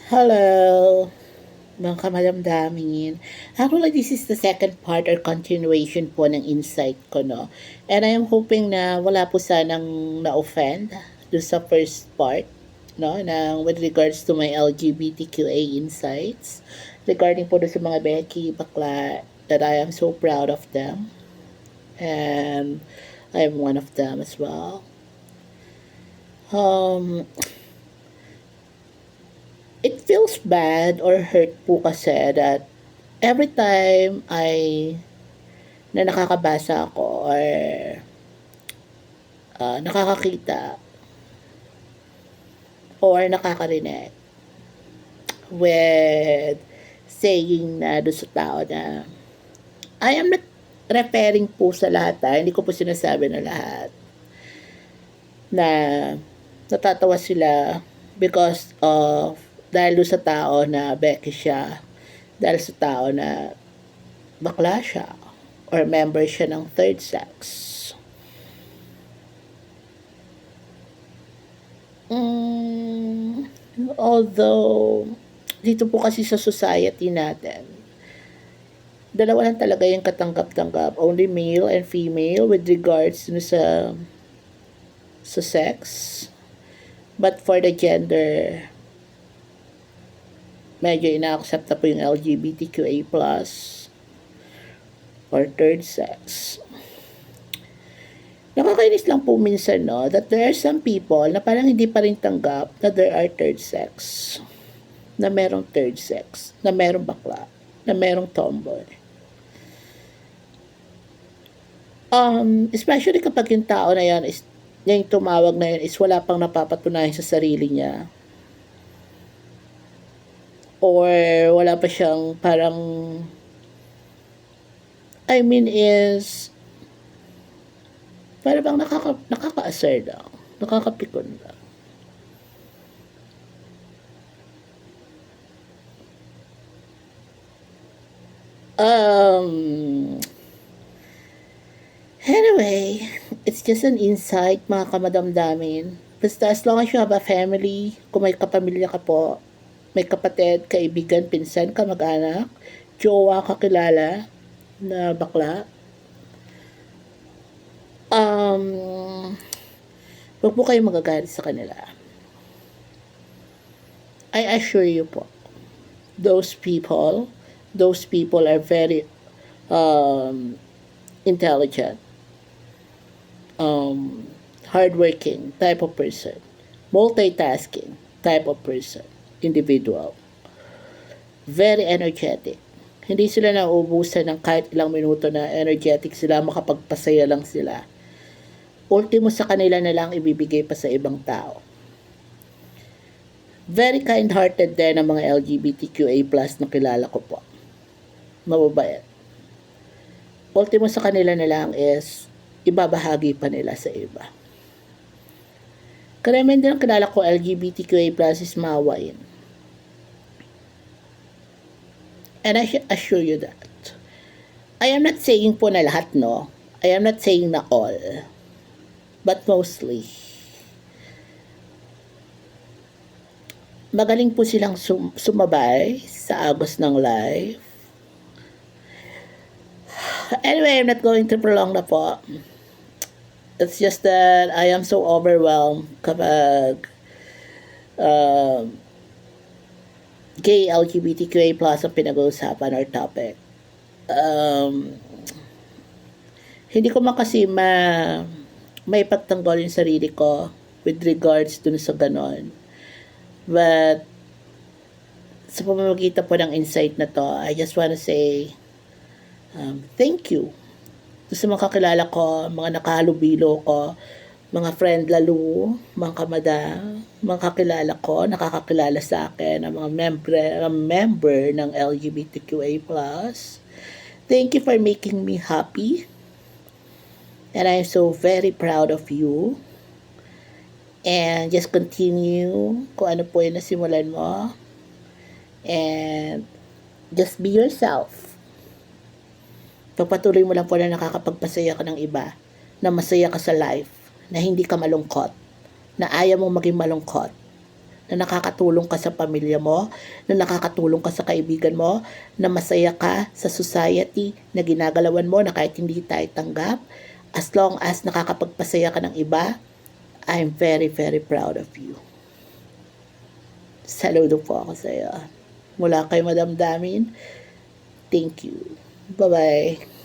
Hello, mga kamadamdamin. Actually, this is the second part or continuation po ng insight ko, no? And I am hoping na wala po sanang na-offend do sa first part, no? With regards to my LGBTQA insights. Regarding po sa mga Becky, bakla, that I am so proud of them. And I am one of them as well. Um, it feels bad or hurt po kasi that every time na nakakabasa ako or nakakakita or nakakarinig with saying na doon sa tao na I am not referring po sa lahat, hindi ko po sinasabi na lahat na natatawa sila because of dahil doon sa tao na Becky siya, dahil sa tao na bakla siya or member siya ng third sex. Although, dito po kasi sa society natin, dalawa lang talaga yung katanggap-tanggap. Only male and female with regards sa sex. But for the gender, medyo ina-accept na po yung LGBTQA+, or third sex. Nakakainis lang po minsan, no, that there are some people na parang hindi pa rin tanggap na there are third sex. Na merong third sex. Na merong bakla. Na merong tomboy. Especially kapag yung tao na yan is, yung tumawag na yun is wala pang napapatunayan sa sarili niya. Or wala pa siyang parang is para bang nakaka-assert lang, nakakapikon lang. Anyway, it's just an insight, mga kamadamdamin. Basta as long as you have a family, kung may kapamilya ka po, may kapatid, kaibigan, pinsan, kamag-anak, jowa, kakilala, na bakla, wag po kayo magagalit sa kanila. I assure you po, those people are very intelligent, hardworking type of person, multitasking type of person, individual, very energetic. Hindi sila nauubusan ng kahit ilang minuto na energetic sila, makapagpasaya lang sila. Ultimo sa kanila na lang ibibigay pa sa ibang tao. Very kind-hearted din ang mga LGBTQA+ na kilala ko po. Mababait. Ultimo sa kanila na lang is ibabahagi pa nila sa iba. Karamihan din ang kilala ko LGBTQA+ is maawain. And I assure you that. I am not saying po na lahat, no? I am not saying na all. But mostly. Magaling po silang sumabay sa agos ng life. Anyway, I'm not going to prolong na po. It's just that I am so overwhelmed kapag gay LGBTQA+ ang pinag-uusapan or topic. Hindi ko man kasi may pagtanggol yung sarili ko with regards dun sa ganon. But sa pamamagitan po ng insight na to, I just wanna say thank you sa mga kakilala ko, mga nakahalubilo ko, mga friend lalo, mga kamada, mga kakilala ko, nakakakilala sa akin, ang mga member ng LGBTQA+. Thank you for making me happy. And I'm so very proud of you. And just continue kung ano po yung nasimulan mo. And just be yourself. Pagpatuloy mo lang po na nakakapagpasaya ka ng iba, na masaya ka sa life, na hindi ka malungkot, na ayaw mong maging malungkot, na nakakatulong ka sa pamilya mo, na nakakatulong ka sa kaibigan mo, na masaya ka sa society na ginagalawan mo na kahit hindi tayo tanggap. As long as nakakapagpasaya ka ng iba, I'm very, very proud of you. Saludo po ako sa iyo. Mula kay Madam Damin, thank you. Bye-bye.